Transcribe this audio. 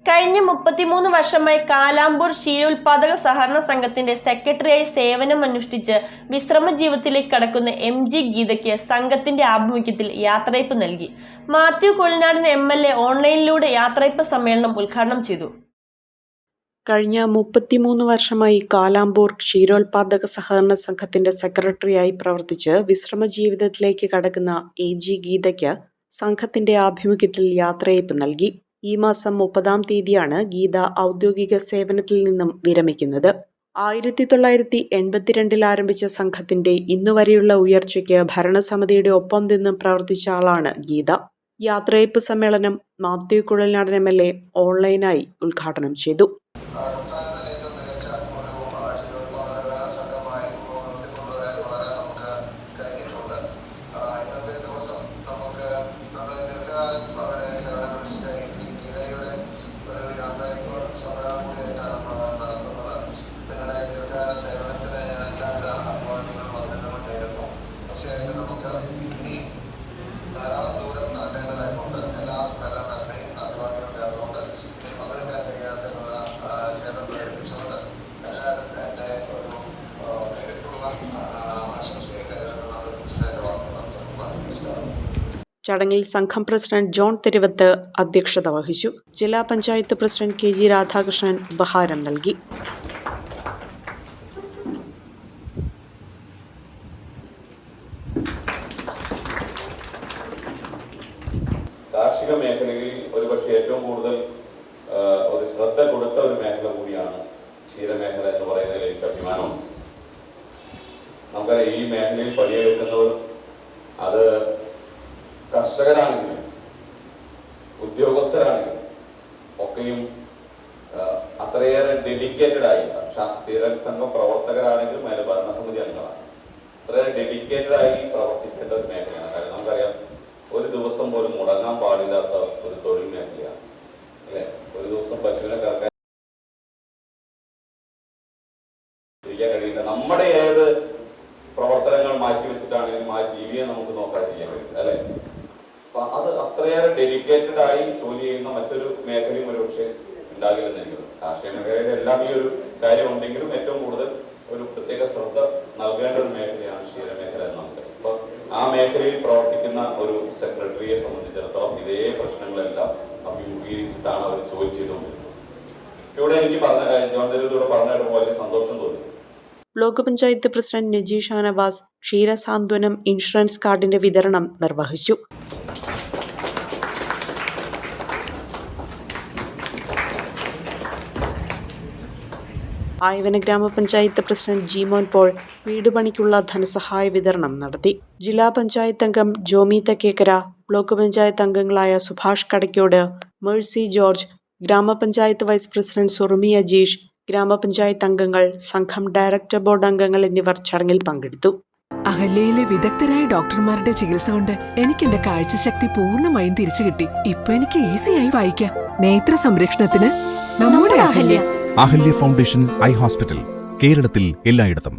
കഴിഞ്ഞ 33 വർഷമായി കാലാമ്പൂർ ക്ഷീരോത്പാദക സഹകരണ സംഘത്തിന്റെ സെക്രട്ടറിയായി സേവനമനുഷ്ഠിച്ച് വിശ്രമ ജീവിതത്തിലേക്ക് കടക്കുന്ന MG ഗീതയ്ക്ക് സംഘത്തിന്റെ ആഭിമുഖ്യത്തിൽ യാത്രയയപ്പ് നൽകി. മാത്യു കുഴൽനാടൻ MLA ഓൺലൈനിലൂടെ യാത്രയയപ്പ് സമ്മേളനം ഉദ്ഘാടനം ചെയ്തു. കഴിഞ്ഞ 33 വർഷമായി കാലാമ്പൂർ ക്ഷീരോത്പാദക സഹകരണ സംഘത്തിന്റെ സെക്രട്ടറിയായി പ്രവർത്തിച്ച് വിശ്രമ ജീവിതത്തിലേക്ക് കടക്കുന്ന AG ഗീതയ്ക്ക് സംഘത്തിന്റെ ആഭിമുഖ്യത്തിൽ യാത്രയയപ്പ് നൽകി. ഈ മാസം 30-ാം തീയതിയാണ് ഗീത ഔദ്യോഗിക സേവനത്തിൽ നിന്നും വിരമിക്കുന്നത്. 1982 ആരംഭിച്ച സംഘത്തിന്റെ ഇന്നുവരെയുള്ള ഉയർച്ചയ്ക്ക് ഭരണസമിതിയുടെ ഒപ്പം നിന്നും പ്രവർത്തിച്ച ആളാണ് ഗീത. യാത്രയയപ്പ് സമ്മേളനം മാത്യു കുഴൽനാടൻ MLA ഓൺലൈനായി ഉദ്ഘാടനം ചെയ്തു. നമുക്ക് ഇനി ധാരാളം ദൂരം താണ്ടേണ്ടതായിട്ടുണ്ട്. എല്ലാവർക്കും എല്ലാം തന്നെ അഭിവാദ്യം ഉണ്ടായതുകൊണ്ട് ഇതിൽ പങ്കെടുക്കാൻ കഴിയാത്തതിനുള്ള ഖേദം പ്രകടിപ്പിച്ചുകൊണ്ട് എല്ലാവരും എൻ്റെ ഒരു നേരിട്ടുള്ള ആശംസയെ നമസ്കാരം. ചടങ്ങിൽ സംഘം പ്രസിഡന്റ് ജോൺ തെരുവത്ത് അധ്യക്ഷത വഹിച്ചു. ജില്ലാ പഞ്ചായത്ത് പ്രസിഡന്റ് KG രാധാകൃഷ്ണൻ ഉപഹാരം നൽകി. കാർഷിക മേഖലയിൽ ഒരുപക്ഷെ ഏറ്റവും കൂടുതൽ ഒരു ശ്രദ്ധ കൊടുത്ത ഒരു മേഖല കൂടിയാണ് ക്ഷീരമേഖല എന്ന് പറയുന്നതിൽ എനിക്ക് അഭിമാനമുണ്ട്. നമുക്കറിയാം, ഈ മേഖലയിൽ പണിയെടുക്കുന്നവർ അത് കർഷകരാണെങ്കിലും ഉദ്യോഗസ്ഥരാണെങ്കിലും ഒക്കെയും അത്രയേറെ ഡെഡിക്കേറ്റഡ് ആയി, ക്ഷീരസംഘം പ്രവർത്തകരാണെങ്കിലും അതിന്റെ ഭരണസമിതി അംഗങ്ങളാണ്, അത്രയേറെ ഡെഡിക്കേറ്റഡ് ആയി പ്രവർത്തിക്കേണ്ട ഒരു മേഖലയാണ്. കാരണം നമുക്കറിയാം, ഒരു ദിവസം പോലും മുടങ്ങാൻ പാടില്ലാത്ത ഒരു തൊഴിൽ മേഖലയാണ് അല്ലെ. ഒരു ദിവസം പശുവിനെ കറക്കാൻ കഴിയില്ല. നമ്മുടെ ഏത് പ്രവർത്തനങ്ങൾ മാറ്റിവെച്ചിട്ടാണെങ്കിലും ആ ജീവിയെ നമുക്ക് നോക്കാതിരിക്കാൻ കഴിയില്ല അല്ലെ. അപ്പൊ അത് അത്രയേറെ ഡെഡിക്കേറ്റഡ് ആയി ജോലി ചെയ്യുന്ന മറ്റൊരു മേഖലയും ഒരുപക്ഷെ ഉണ്ടാകില്ലെന്ന് എനിക്ക് തോന്നുന്നു. കാർഷിക മേഖലയിൽ എല്ലാം ഈ ഒരു കാര്യം ഉണ്ടെങ്കിലും ഏറ്റവും കൂടുതൽ ഒരു പ്രത്യേക ശ്രദ്ധ നൽകേണ്ട ഒരു മേഖലയാണ് ക്ഷീരമേഖല എന്ന് നമുക്ക്. അപ്പൊ ആ മേഖലയിൽ പ്രവർത്തിക്കുന്ന ഒരു സെക്രട്ടറിയെ സംബന്ധിച്ചിടത്തോളം ഇതേ പ്രശ്നങ്ങളെല്ലാം അഭിമുഖീകരിച്ചിട്ടാണ് അവർ ജോലി ചെയ്തുകൊണ്ടിരുന്നത്. ഇവിടെ എനിക്ക് ജോൺ തെരുവത്തോട് പറഞ്ഞിട്ട് പോലെ സന്തോഷം തോന്നി. ബ്ലോക്ക് പഞ്ചായത്ത് പ്രസിഡന്റ് നജി ഷാനവാസ് ക്ഷീരസാന്ത്വനം ഇൻഷുറൻസ് കാർഡിന്റെ വിതരണം നിർവഹിച്ചു. ആയവന ഗ്രാമപഞ്ചായത്ത് പ്രസിഡന്റ് ജിമോൻ പോൾ വീട് പണിക്കുള്ള ധനസഹായ വിതരണം നടത്തി. ജില്ലാ പഞ്ചായത്ത് അംഗം ജോമി തക്കേക്കര, ബ്ലോക്ക് പഞ്ചായത്ത് അംഗങ്ങളായ സുഭാഷ് കടയ്ക്കോട്, മേഴ്സി ജോർജ്, ഗ്രാമപഞ്ചായത്ത് വൈസ് പ്രസിഡന്റ് സുറുമി അജീഷ്, ഗ്രാമപഞ്ചായത്ത് അംഗങ്ങൾ, സംഘം ഡയറക്ടർ ബോർഡ് അംഗങ്ങൾ എന്നിവർ ചടങ്ങിൽ പങ്കെടുത്തു. അഹല്യയിലെ വിദഗ്ധരായ ഡോക്ടർമാരുടെ ചികിത്സ കൊണ്ട് എനിക്ക് എന്റെ കാഴ്ചശക്തി പൂർണ്ണമായും തിരിച്ചു കിട്ടി. ഇപ്പൊ എനിക്ക് ഈസിയായി വായിക്കാം. നേത്ര സംരക്ഷണത്തിന് നമ്മുടെ Ahalya. Ahalya foundation eye hospital, കേരളത്തിൽ എല്ലായിടത്തും.